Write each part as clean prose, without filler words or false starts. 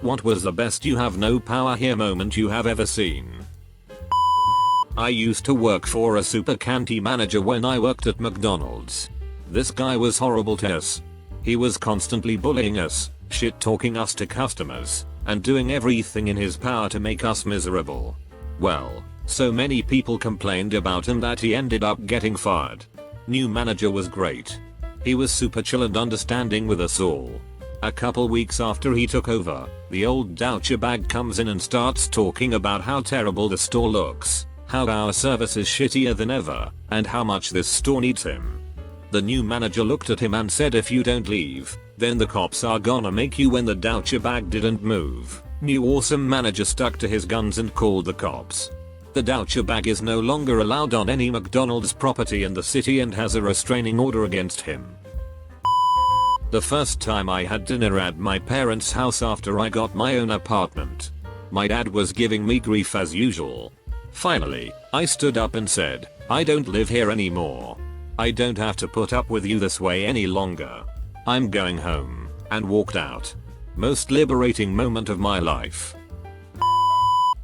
What was the best you have no power here moment you have ever seen? I used to work for a super canty manager when I worked at McDonald's. This guy was horrible to us. He was constantly bullying us, shit talking us to customers, and doing everything in his power to make us miserable. Well, so many people complained about him that he ended up getting fired. New manager was great. He was super chill and understanding with us all. A couple weeks after he took over, the old douchebag comes in and starts talking about how terrible the store looks, how our service is shittier than ever, and how much this store needs him. The new manager looked at him and said, if you don't leave, then the cops are gonna make you. When the douchebag didn't move, new awesome manager stuck to his guns and called the cops. The douchebag is no longer allowed on any McDonald's property in the city and has a restraining order against him. The first time I had dinner at my parents' house after I got my own apartment. My dad was giving me grief as usual. Finally, I stood up and said, I don't live here anymore. I don't have to put up with you this way any longer. I'm going home, and walked out. Most liberating moment of my life.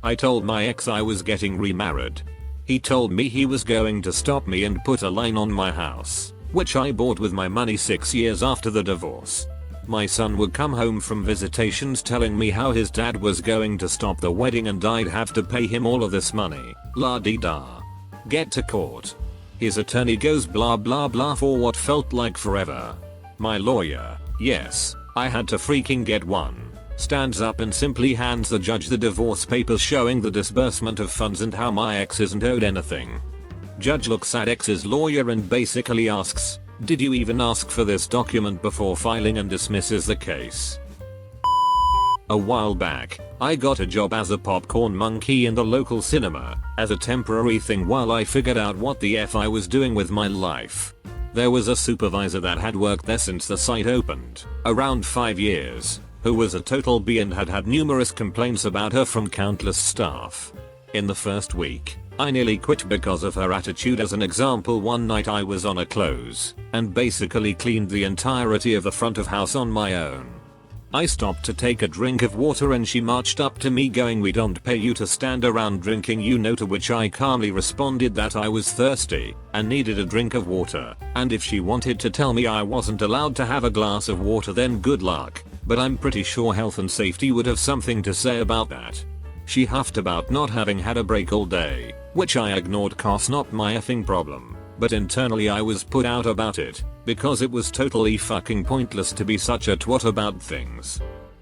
I told my ex I was getting remarried. He told me he was going to stop me and put a line on my house, which I bought with my money 6 years after the divorce. My son would come home from visitations telling me how his dad was going to stop the wedding and I'd have to pay him all of this money. La di da. Get to court. His attorney goes blah blah blah for what felt like forever. My lawyer, yes, I had to freaking get one, stands up and simply hands the judge the divorce papers showing the disbursement of funds and how my ex isn't owed anything. Judge looks at ex's lawyer and basically asks, did you even ask for this document before filing, and dismisses the case. A while back, I got a job as a popcorn monkey in the local cinema, as a temporary thing while I figured out what the F I was doing with my life. There was a supervisor that had worked there since the site opened, around 5 years, who was a total B and had had numerous complaints about her from countless staff. In the first week, I nearly quit because of her attitude. As an example, one night I was on a close, and basically cleaned the entirety of the front of house on my own. I stopped to take a drink of water and she marched up to me going, we don't pay you to stand around drinking, you know, to which I calmly responded that I was thirsty and needed a drink of water, and if she wanted to tell me I wasn't allowed to have a glass of water then good luck, but I'm pretty sure health and safety would have something to say about that. She huffed about not having had a break all day, which I ignored cause not my effing problem, but internally I was put out about it, because it was totally fucking pointless to be such a twat about things.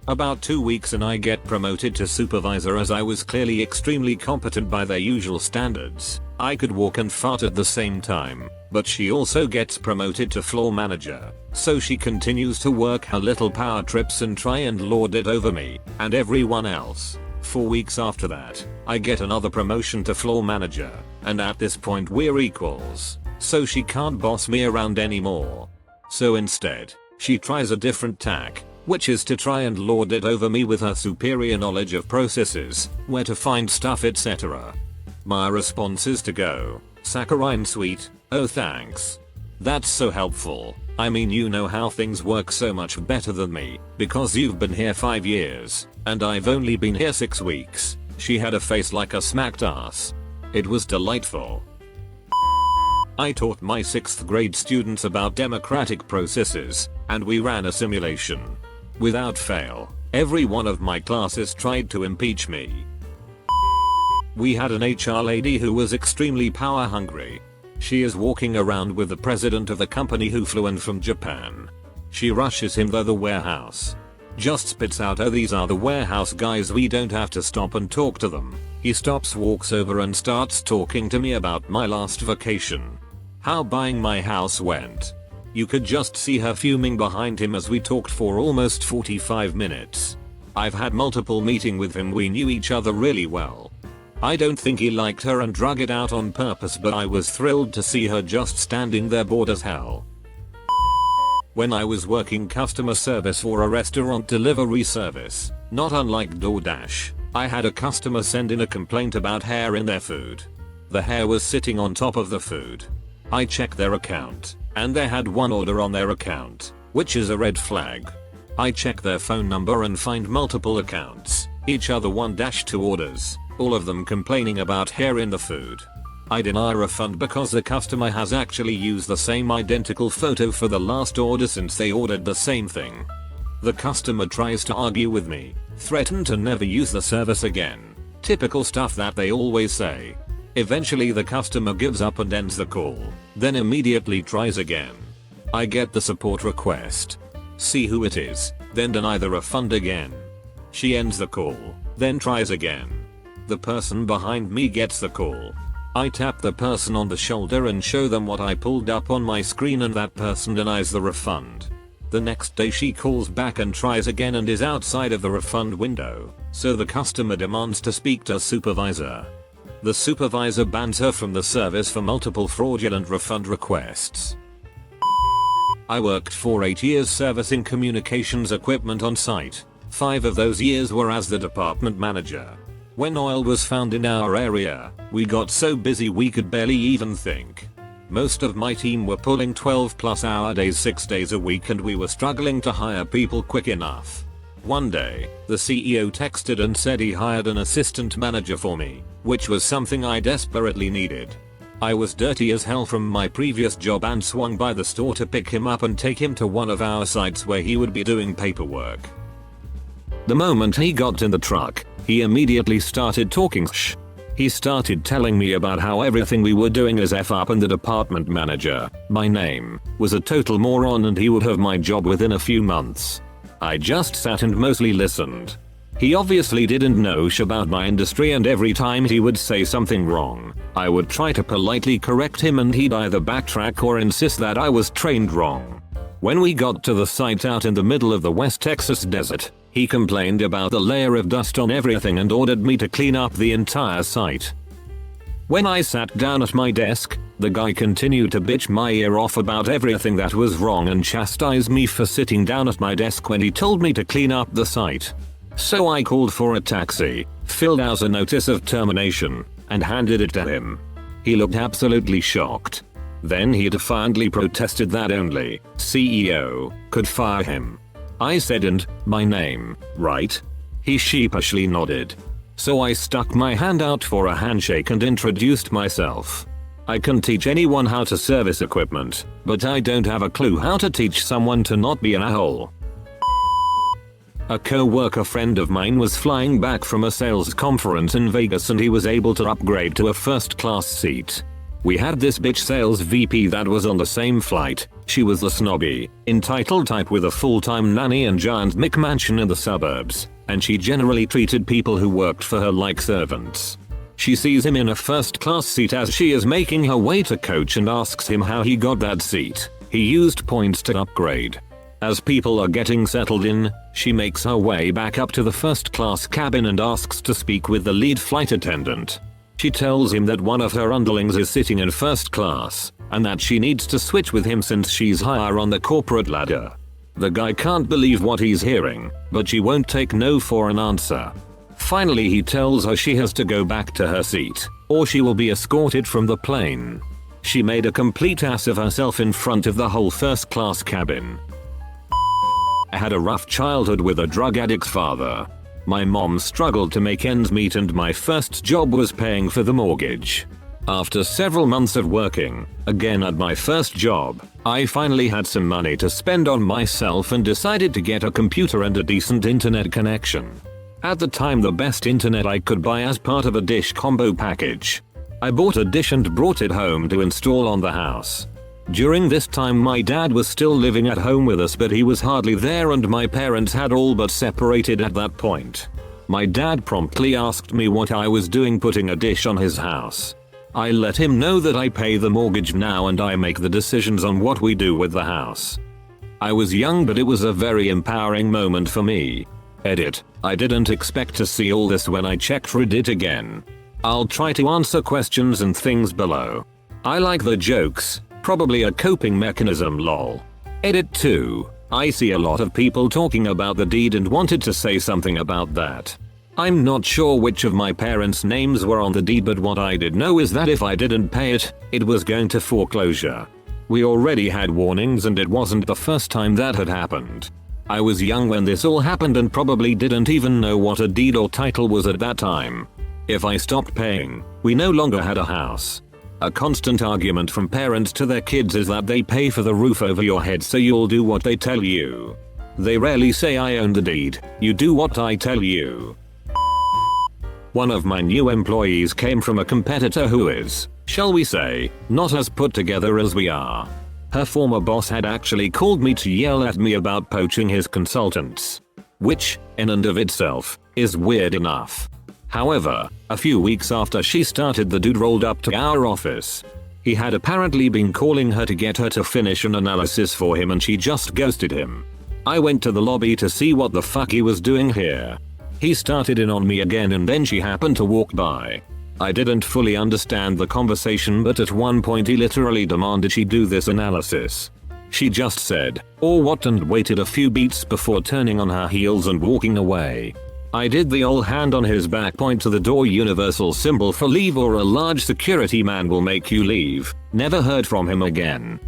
About 2 weeks and I get promoted to supervisor as I was clearly extremely competent by their usual standards. I could walk and fart at the same time, but she also gets promoted to floor manager, so she continues to work her little power trips and try and lord it over me and everyone else. 4 weeks after that, I get another promotion to floor manager, and at this point we're equals, so she can't boss me around anymore. So instead, she tries a different tack, which is to try and lord it over me with her superior knowledge of processes, where to find stuff, etc. My response is to go, saccharine sweet, oh thanks. That's so helpful. I mean, you know how things work so much better than me, because you've been here 5 years, and I've only been here 6 weeks. She had a face like a smacked ass. It was delightful. I taught my 6th grade students about democratic processes, and we ran a simulation. Without fail, every one of my classes tried to impeach me. We had an HR lady who was extremely power hungry. She is walking around with the president of the company who flew in from Japan. She rushes him to the warehouse. Just spits out, oh these are the warehouse guys, we don't have to stop and talk to them. He stops, walks over and starts talking to me about my last vacation. How buying my house went. You could just see her fuming behind him as we talked for almost 45 minutes. I've had multiple meetings with him, we knew each other really well. I don't think he liked her and drug it out on purpose, but I was thrilled to see her just standing there bored as hell. When I was working customer service for a restaurant delivery service, not unlike DoorDash, I had a customer send in a complaint about hair in their food. The hair was sitting on top of the food. I checked their account, and they had one order on their account, which is a red flag. I check their phone number and find multiple accounts, each other 1-2 orders, all of them complaining about hair in the food. I deny refund because the customer has actually used the same identical photo for the last order since they ordered the same thing. The customer tries to argue with me, threaten to never use the service again. Typical stuff that they always say. Eventually the customer gives up and ends the call, then immediately tries again. I get the support request, see who it is, then deny the refund again. She ends the call, then tries again. The person behind me gets the call. I tap the person on the shoulder and show them what I pulled up on my screen, and that person denies the refund. The next day she calls back and tries again and is outside of the refund window, so the customer demands to speak to a supervisor. The supervisor bans her from the service for multiple fraudulent refund requests. I worked for 8 years servicing communications equipment on site. 5 of those years were as the department manager. When oil was found in our area, we got so busy we could barely even think. Most of my team were pulling 12+ hour days 6 days a week, and we were struggling to hire people quick enough. One day, the CEO texted and said he hired an assistant manager for me, which was something I desperately needed. I was dirty as hell from my previous job and swung by the store to pick him up and take him to one of our sites where he would be doing paperwork. The moment he got in the truck, he immediately started talking shh. He started telling me about how everything we were doing is F up and the department manager, my name, was a total moron and he would have my job within a few months. I just sat and mostly listened. He obviously didn't know shit about my industry, and every time he would say something wrong, I would try to politely correct him and he'd either backtrack or insist that I was trained wrong. When we got to the site out in the middle of the West Texas desert, he complained about the layer of dust on everything and ordered me to clean up the entire site. When I sat down at my desk, the guy continued to bitch my ear off about everything that was wrong and chastise me for sitting down at my desk when he told me to clean up the site. So I called for a taxi, filled out a notice of termination, and handed it to him. He looked absolutely shocked. Then he defiantly protested that only CEO could fire him. I said, "And my name, right?" He sheepishly nodded. So I stuck my hand out for a handshake and introduced myself. I can teach anyone how to service equipment, but I don't have a clue how to teach someone to not be an a-hole. A co-worker friend of mine was flying back from a sales conference in Vegas and he was able to upgrade to a first-class seat. We had this bitch sales VP that was on the same flight. She was the snobby, entitled type with a full-time nanny and giant McMansion in the suburbs, and she generally treated people who worked for her like servants. She sees him in a first-class seat as she is making her way to coach and asks him how he got that seat. He used points to upgrade. As people are getting settled in, she makes her way back up to the first-class cabin and asks to speak with the lead flight attendant. She tells him that one of her underlings is sitting in first class, and that she needs to switch with him since she's higher on the corporate ladder. The guy can't believe what he's hearing, but she won't take no for an answer. Finally he tells her she has to go back to her seat, or she will be escorted from the plane. She made a complete ass of herself in front of the whole first-class cabin. I had a rough childhood with a drug addict's father. My mom struggled to make ends meet and my first job was paying for the mortgage. After several months of working, again at my first job, I finally had some money to spend on myself and decided to get a computer and a decent internet connection. At the time, the best internet I could buy as part of a dish combo package. I bought a dish and brought it home to install on the house. During this time my dad was still living at home with us, but he was hardly there and my parents had all but separated at that point. My dad promptly asked me what I was doing putting a dish on his house. I let him know that I pay the mortgage now and I make the decisions on what we do with the house. I was young, but it was a very empowering moment for me. Edit. I didn't expect to see all this when I checked Reddit again. I'll try to answer questions and things below. I like the jokes. Probably a coping mechanism, lol. Edit 2. I see a lot of people talking about the deed and wanted to say something about that. I'm not sure which of my parents' names were on the deed, but what I did know is that if I didn't pay it, it was going to foreclosure. We already had warnings and it wasn't the first time that had happened. I was young when this all happened and probably didn't even know what a deed or title was at that time. If I stopped paying, we no longer had a house. A constant argument from parents to their kids is that they pay for the roof over your head so you'll do what they tell you. They rarely say I own the deed, you do what I tell you. One of my new employees came from a competitor who is, shall we say, not as put together as we are. Her former boss had actually called me to yell at me about poaching his consultants. Which, in and of itself, is weird enough. However, a few weeks after she started, the dude rolled up to our office. He had apparently been calling her to get her to finish an analysis for him and she just ghosted him. I went to the lobby to see what the fuck he was doing here. He started in on me again and then she happened to walk by. I didn't fully understand the conversation, but at one point he literally demanded she do this analysis. She just said, "Or what?" and waited a few beats before turning on her heels and walking away. I did the old hand on his back point to the door universal symbol for leave or a large security man will make you leave. Never heard from him again.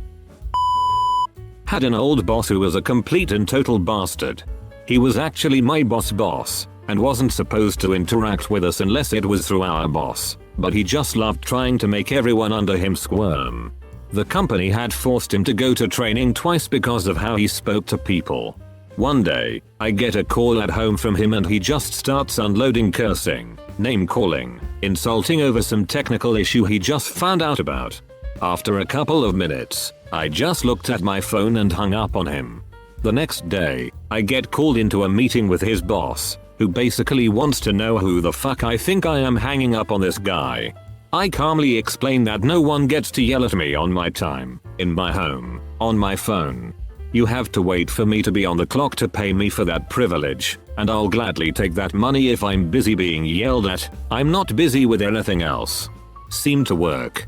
Had an old boss who was a complete and total bastard. He was actually my boss and wasn't supposed to interact with us unless it was through our boss, but he just loved trying to make everyone under him squirm. The company had forced him to go to training twice because of how he spoke to people. One day, I get a call at home from him and he just starts unloading cursing, name calling, insulting over some technical issue he just found out about. After a couple of minutes, I just looked at my phone and hung up on him. The next day, I get called into a meeting with his boss, who basically wants to know who the fuck I think I am hanging up on this guy. I calmly explain that no one gets to yell at me on my time, in my home, on my phone. You have to wait for me to be on the clock to pay me for that privilege, and I'll gladly take that money if I'm busy being yelled at. I'm not busy with anything else. Seemed to work.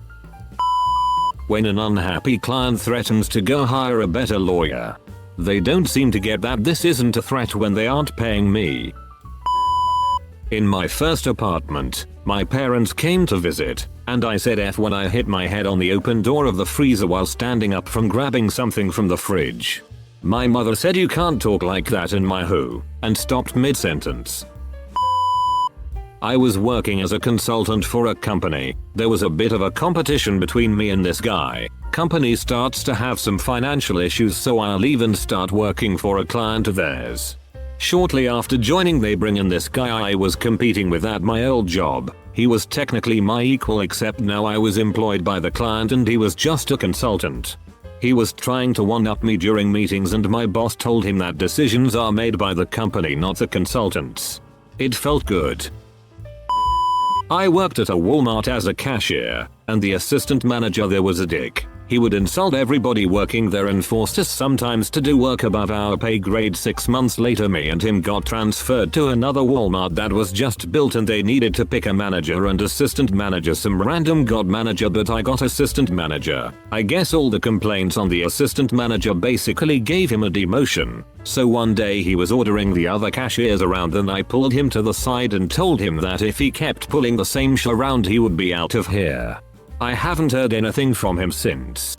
When an unhappy client threatens to go hire a better lawyer, they don't seem to get that this isn't a threat when they aren't paying me. In my first apartment, my parents came to visit, and I said F when I hit my head on the open door of the freezer while standing up from grabbing something from the fridge. My mother said you can't talk like that in my home, and stopped mid-sentence. I was working as a consultant for a company. There was a bit of a competition between me and this guy. Company starts to have some financial issues, so I'll leave and start working for a client of theirs. Shortly after joining, they bring in this guy I was competing with at my old job. He was technically my equal, except now I was employed by the client and he was just a consultant. He was trying to one-up me during meetings and my boss told him that decisions are made by the company, not the consultants. It felt good. I worked at a Walmart as a cashier, and the assistant manager there was a dick. He would insult everybody working there and forced us sometimes to do work above our pay grade. 6 months later, me and him got transferred to another Walmart that was just built and they needed to pick a manager and assistant manager. Some random got manager, but I got assistant manager. I guess all the complaints on the assistant manager basically gave him a demotion. So one day he was ordering the other cashiers around and I pulled him to the side and told him that if he kept pulling the same shit around he would be out of here. I haven't heard anything from him since.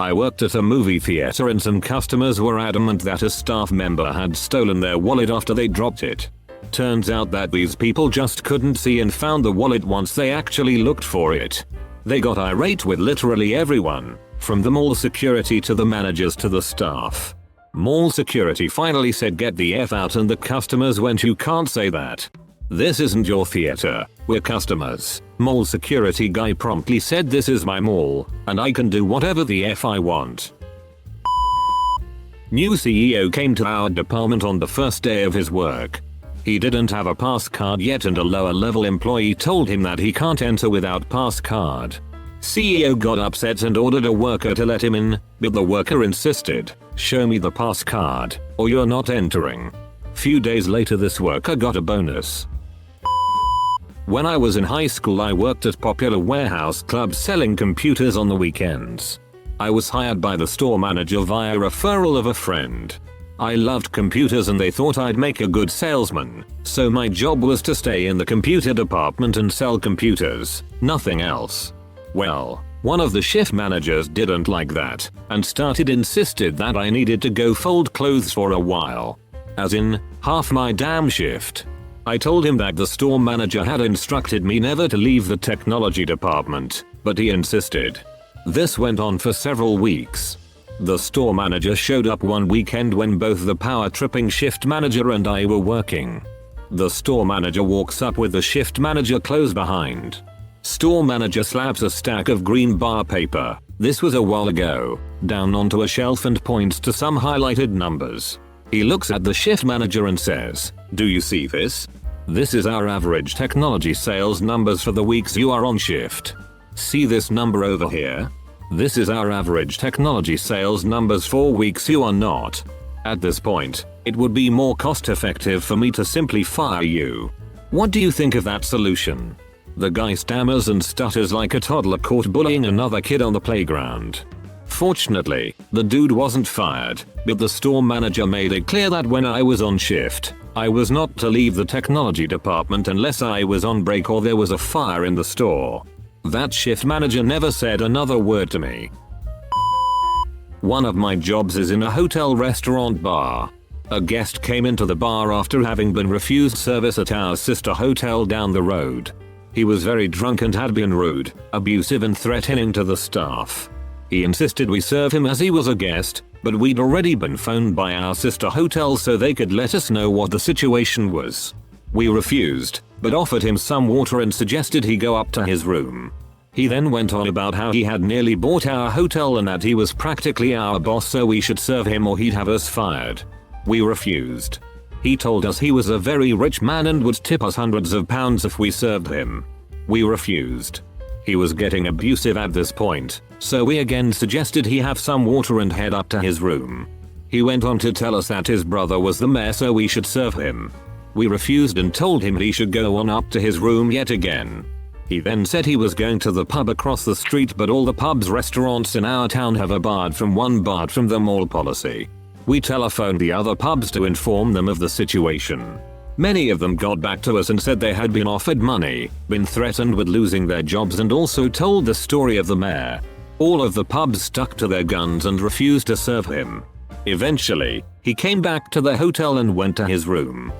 I worked at a movie theater and some customers were adamant that a staff member had stolen their wallet after they dropped it. Turns out that these people just couldn't see and found the wallet once they actually looked for it. They got irate with literally everyone, from the mall security to the managers to the staff. Mall security finally said get the F out and the customers went, you can't say that. This isn't your theater, we're customers. Mall security guy promptly said this is my mall, and I can do whatever the F I want. New CEO came to our department on the first day of his work. He didn't have a pass card yet and a lower level employee told him that he can't enter without pass card. CEO got upset and ordered a worker to let him in, but the worker insisted, show me the pass card, or you're not entering. Few days later this worker got a bonus. When I was in high school I worked at popular warehouse clubs selling computers on the weekends. I was hired by the store manager via referral of a friend. I loved computers and they thought I'd make a good salesman, so my job was to stay in the computer department and sell computers, nothing else. Well, One of the shift managers didn't like that and insisted that I needed to go fold clothes for a while. As in, half my damn shift. I told him that the store manager had instructed me never to leave the technology department, but he insisted. This went on for several weeks. The store manager showed up one weekend when both the power tripping shift manager and I were working. The store manager walks up with the shift manager clothes behind. Store manager slaps a stack of green bar paper, this was a while ago, down onto a shelf and points to some highlighted numbers. He looks at the shift manager and says, "Do you see this? This is our average technology sales numbers for the weeks you are on shift. See this number over here? This is our average technology sales numbers for weeks you are not. At this point, it would be more cost effective for me to simply fire you. What do you think of that solution?" The guy stammers and stutters like a toddler caught bullying another kid on the playground. Fortunately, the dude wasn't fired, but the store manager made it clear that when I was on shift, I was not to leave the technology department unless I was on break or there was a fire in the store. That shift manager never said another word to me. One of my jobs is in a hotel restaurant bar. A guest came into the bar after having been refused service at our sister hotel down the road. He was very drunk and had been rude, abusive and threatening to the staff. He insisted we serve him as he was a guest, but we'd already been phoned by our sister hotel so they could let us know what the situation was. We refused, but offered him some water and suggested he go up to his room. He then went on about how he had nearly bought our hotel and that he was practically our boss so we should serve him or he'd have us fired. We refused. He told us he was a very rich man and would tip us hundreds of pounds if we served him. We refused. He was getting abusive at this point, so we again suggested he have some water and head up to his room. He went on to tell us that his brother was the mayor so we should serve him. We refused and told him he should go on up to his room yet again. He then said he was going to the pub across the street but all the pubs restaurants in our town have a barred from them all policy. We telephoned the other pubs to inform them of the situation. Many of them got back to us and said they had been offered money, been threatened with losing their jobs and also told the story of the mayor. All of the pubs stuck to their guns and refused to serve him. Eventually, he came back to the hotel and went to his room.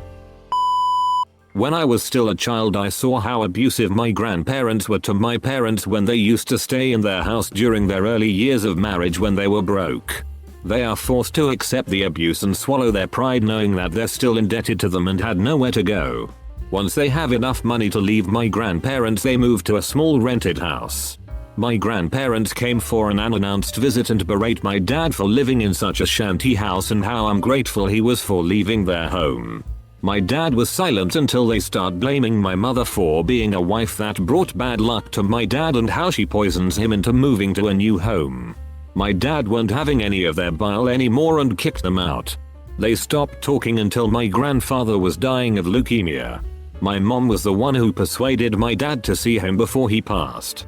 When I was still a child I saw how abusive my grandparents were to my parents when they used to stay in their house during their early years of marriage when they were broke. They are forced to accept the abuse and swallow their pride knowing that they're still indebted to them and had nowhere to go. Once they have enough money to leave my grandparents they moved to a small rented house. My grandparents came for an unannounced visit and berate my dad for living in such a shanty house and how ungrateful he was for leaving their home. My dad was silent until they start blaming my mother for being a wife that brought bad luck to my dad and how she poisons him into moving to a new home. My dad weren't having any of their bile anymore and kicked them out. They stopped talking until my grandfather was dying of leukemia. My mom was the one who persuaded my dad to see him before he passed.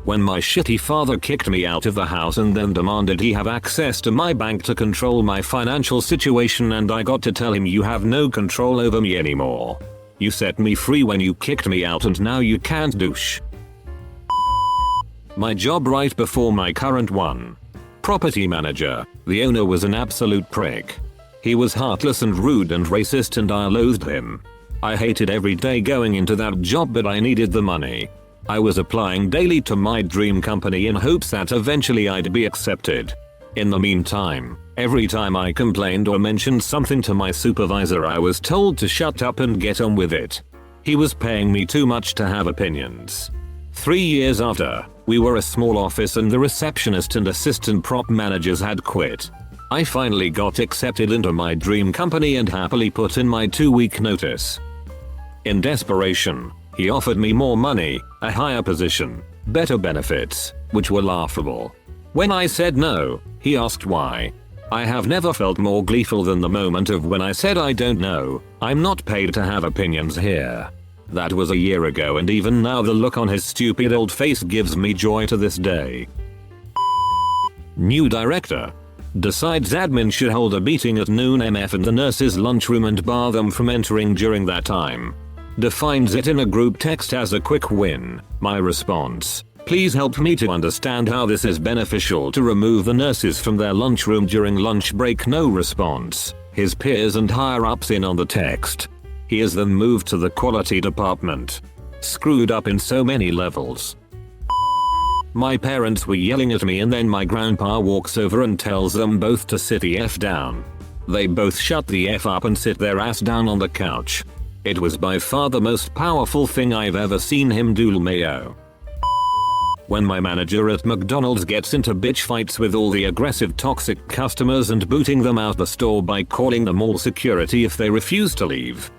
When my shitty father kicked me out of the house and then demanded he have access to my bank to control my financial situation and I got to tell him you have no control over me anymore. You set me free when you kicked me out and now you can't douche. My job right before my current one. Property manager. The owner was an absolute prick. He was heartless and rude and racist and I loathed him. I hated every day going into that job but I needed the money. I was applying daily to my dream company in hopes that eventually I'd be accepted. In the meantime, every time I complained or mentioned something to my supervisor I was told to shut up and get on with it. He was paying me too much to have opinions. 3 years after, we were a small office and the receptionist and assistant prop managers had quit. I finally got accepted into my dream company and happily put in my 2-week notice. In desperation, he offered me more money, a higher position, better benefits, which were laughable. When I said no, he asked why. I have never felt more gleeful than the moment of when I said I don't know, I'm not paid to have opinions here. That was a year ago and even now the look on his stupid old face gives me joy to this day. New director. Decides admin should hold a meeting at noon MF in the nurses' lunchroom and bar them from entering during that time. Defines it in a group text as a quick win. My response. Please help me to understand how this is beneficial to remove the nurses from their lunchroom during lunch break. No response. His peers and higher ups in on the text. He is then moved to the quality department. Screwed up in so many levels. My parents were yelling at me and then my grandpa walks over and tells them both to sit the F down. They both shut the F up and sit their ass down on the couch. It was by far the most powerful thing I've ever seen him do. Mayo. When my manager at McDonald's gets into bitch fights with all the aggressive toxic customers and booting them out the store by calling them all security if they refuse to leave.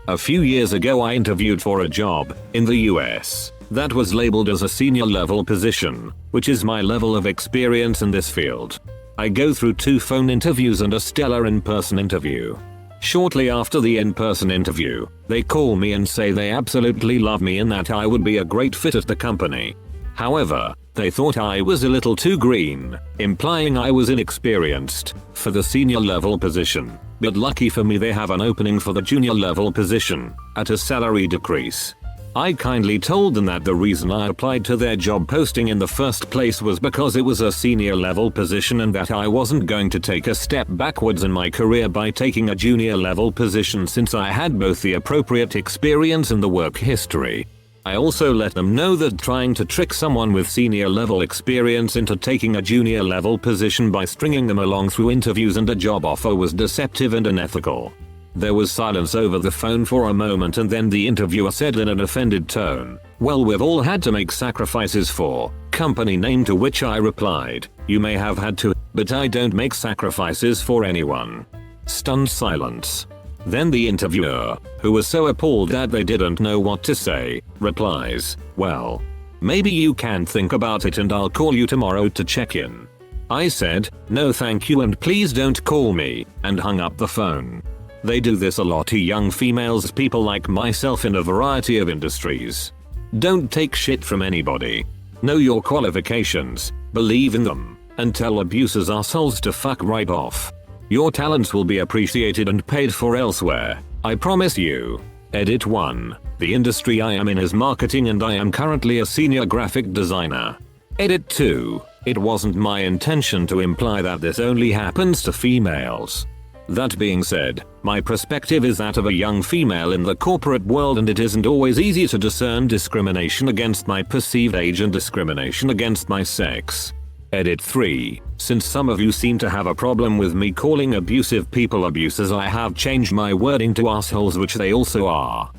A few years ago I interviewed for a job in the US that was labeled as a senior level position, which is my level of experience in this field. I go through 2 phone interviews and a stellar in-person interview. Shortly after the in-person interview, they call me and say they absolutely love me and that I would be a great fit at the company. However, they thought I was a little too green, implying I was inexperienced for the senior level position. But lucky for me they have an opening for the junior level position at a salary decrease. I kindly told them that the reason I applied to their job posting in the first place was because it was a senior level position and that I wasn't going to take a step backwards in my career by taking a junior level position since I had both the appropriate experience and the work history. I also let them know that trying to trick someone with senior level experience into taking a junior level position by stringing them along through interviews and a job offer was deceptive and unethical. There was silence over the phone for a moment and then the interviewer said in an offended tone, "Well, we've all had to make sacrifices for company name," to which I replied, "You may have had to, but I don't make sacrifices for anyone." Stunned silence. Then the interviewer, who was so appalled that they didn't know what to say, replies, "Well, maybe you can think about it and I'll call you tomorrow to check in." I said, "No thank you and please don't call me," and hung up the phone. They do this a lot to young females, people like myself in a variety of industries. Don't take shit from anybody. Know your qualifications, believe in them, and tell abusers assholes to fuck right off. Your talents will be appreciated and paid for elsewhere, I promise you. Edit 1. The industry I am in is marketing and I am currently a senior graphic designer. Edit 2. It wasn't my intention to imply that this only happens to females. That being said, my perspective is that of a young female in the corporate world and it isn't always easy to discern discrimination against my perceived age and discrimination against my sex. Edit 3. Since some of you seem to have a problem with me calling abusive people abusers, I have changed my wording to assholes, which they also are.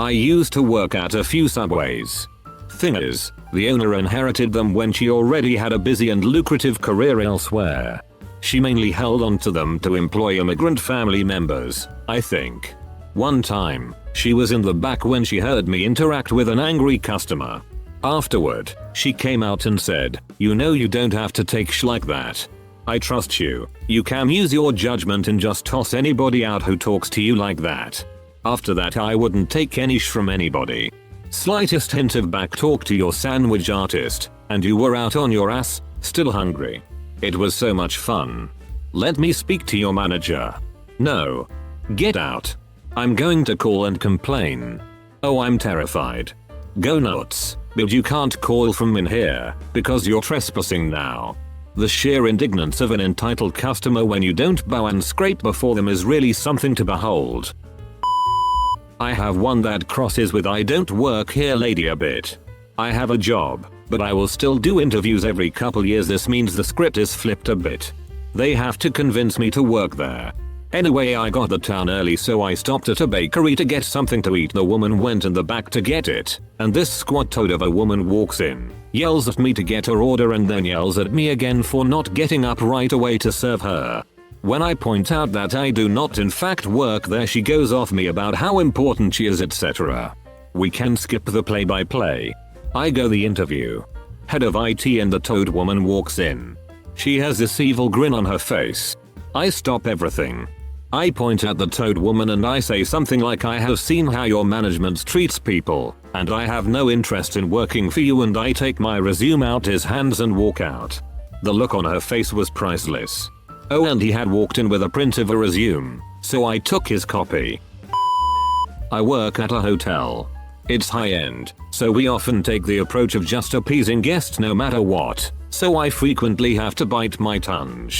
I used to work at a few subways. Thing is, the owner inherited them when she already had a busy and lucrative career elsewhere. She mainly held on to them to employ immigrant family members, I think. One time, she was in the back when she heard me interact with an angry customer. Afterward, she came out and said, "You know you don't have to take sh like that. I trust you. You can use your judgment and just toss anybody out who talks to you like that." After that I wouldn't take any sh from anybody. Slightest hint of back talk to your sandwich artist, and you were out on your ass, still hungry. It was so much fun. Let me speak to your manager. No. Get out. I'm going to call and complain. Oh, I'm terrified. Go nuts. But you can't call from in here, because you're trespassing now. The sheer indignance of an entitled customer when you don't bow and scrape before them is really something to behold. I have one that crosses with "I don't work here lady" a bit. I have a job, but I will still do interviews every couple years. This means the script is flipped a bit. They have to convince me to work there. Anyway, I got the town early, so I stopped at a bakery to get something to eat. The woman went in the back to get it, and this squat toad of a woman walks in, yells at me to get her order, and then yells at me again for not getting up right away to serve her. When I point out that I do not in fact work there, she goes off me about how important she is, etc. We can skip the play-by-play. I go the interview. Head of IT and the toad woman walks in. She has this evil grin on her face. I stop everything. I point at the toad woman and I say something like, "I have seen how your management treats people, and I have no interest in working for you," and I take my resume out his hands and walk out. The look on her face was priceless. Oh, and he had walked in with a print of a resume, so I took his copy. I work at a hotel. It's high end, so we often take the approach of just appeasing guests no matter what, so I frequently have to bite my tongue.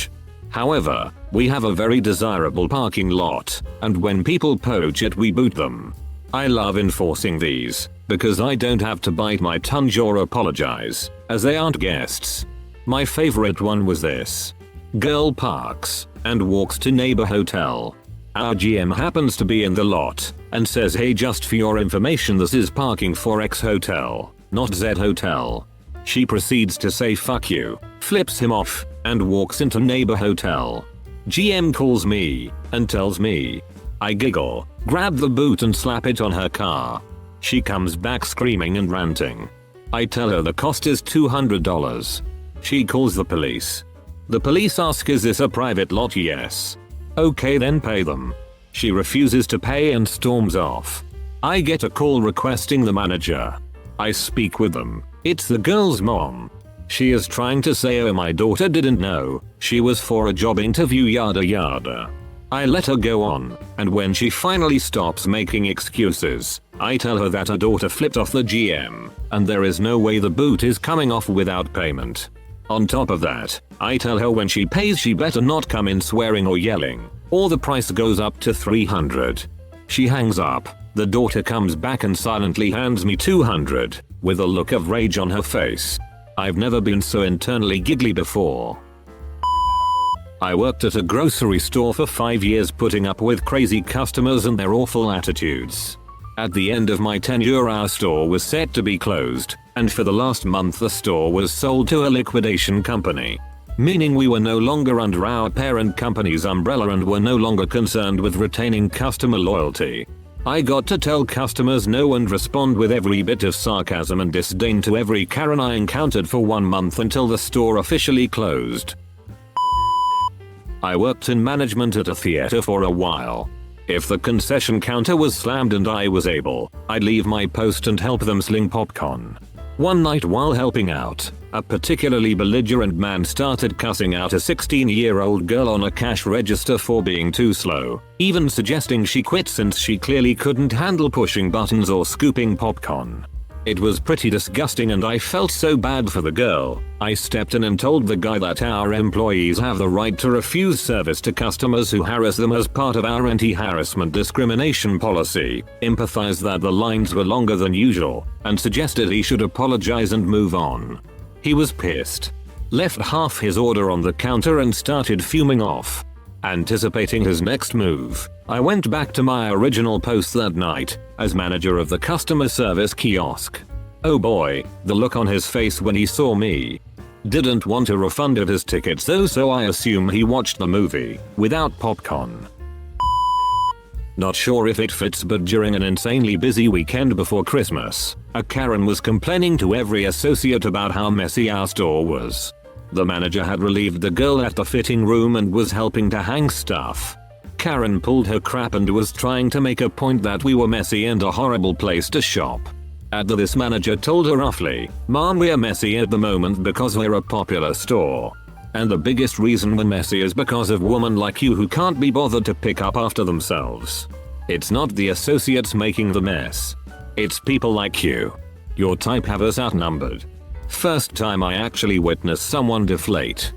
However, we have a very desirable parking lot, and when people poach it we boot them. I love enforcing these, because I don't have to bite my tongue or apologize, as they aren't guests. My favorite one was this. Girl parks and walks to neighbor hotel. Our GM happens to be in the lot and says, hey, just for your information, this is parking for X hotel, not Z hotel. She proceeds to say fuck you, flips him off, and walks into neighbor hotel. GM calls me and tells me. I giggle, grab the boot and slap it on her car. She comes back screaming and ranting. I tell her the cost is $200. She calls the police. The police ask, is this a private lot? Yes. Okay, then pay them. She refuses to pay and storms off. I get a call requesting the manager. I speak with them. It's the girl's mom. She is trying to say, oh, my daughter didn't know, she was for a job interview yada yada. I let her go on, and when she finally stops making excuses, I tell her that her daughter flipped off the GM, and there is no way the boot is coming off without payment. On top of that, I tell her when she pays she better not come in swearing or yelling, or the price goes up to $300. She hangs up, the daughter comes back and silently hands me $200, with a look of rage on her face. I've never been so internally giggly before. I worked at a grocery store for 5 years putting up with crazy customers and their awful attitudes. At the end of my tenure our store was set to be closed, and for the last month the store was sold to a liquidation company. Meaning we were no longer under our parent company's umbrella and were no longer concerned with retaining customer loyalty. I got to tell customers no and respond with every bit of sarcasm and disdain to every Karen I encountered for 1 month until the store officially closed. I worked in management at a theater for a while. If the concession counter was slammed and I was able, I'd leave my post and help them sling popcorn. One night while helping out, a particularly belligerent man started cussing out a 16-year-old girl on a cash register for being too slow, even suggesting she quit since she clearly couldn't handle pushing buttons or scooping popcorn. It was pretty disgusting and I felt so bad for the girl. I stepped in and told the guy that our employees have the right to refuse service to customers who harass them as part of our anti-harassment discrimination policy, empathized that the lines were longer than usual, and suggested he should apologize and move on. He was pissed, left half his order on the counter and started fuming off. Anticipating his next move, I went back to my original post that night, as manager of the customer service kiosk. Oh boy, the look on his face when he saw me. Didn't want a refund of his tickets though, so I assume he watched the movie without popcorn. Not sure if it fits, but during an insanely busy weekend before Christmas, a Karen was complaining to every associate about how messy our store was. The manager had relieved the girl at the fitting room and was helping to hang stuff. Karen pulled her crap and was trying to make a point that we were messy and a horrible place to shop. This manager told her roughly, "Mom, we're messy at the moment because we're a popular store. And the biggest reason we're messy is because of women like you who can't be bothered to pick up after themselves. It's not the associates making the mess. It's people like you. Your type have us outnumbered." First time I actually witnessed someone deflate.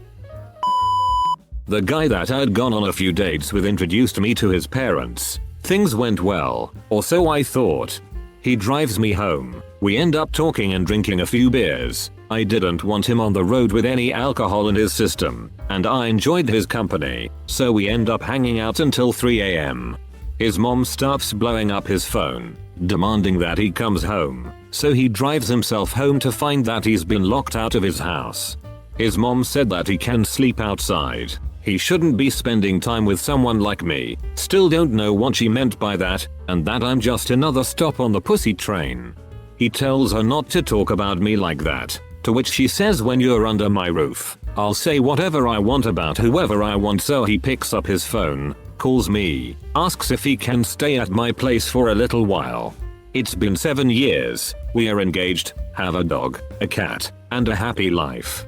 The guy that I'd gone on a few dates with introduced me to his parents. Things went well, or so I thought. He drives me home. We end up talking and drinking a few beers. I didn't want him on the road with any alcohol in his system, and I enjoyed his company, so we end up hanging out until 3 a.m. His mom starts blowing up his phone, demanding that he comes home, so he drives himself home to find that he's been locked out of his house. His mom said that he can sleep outside. He shouldn't be spending time with someone like me. Still don't know what she meant by that, and that I'm just another stop on the pussy train. He tells her not to talk about me like that, to which she says, "When you're under my roof, I'll say whatever I want about whoever I want." So he picks up his phone, calls me, asks if he can stay at my place for a little while. It's been 7 years, we are engaged, have a dog, a cat, and a happy life.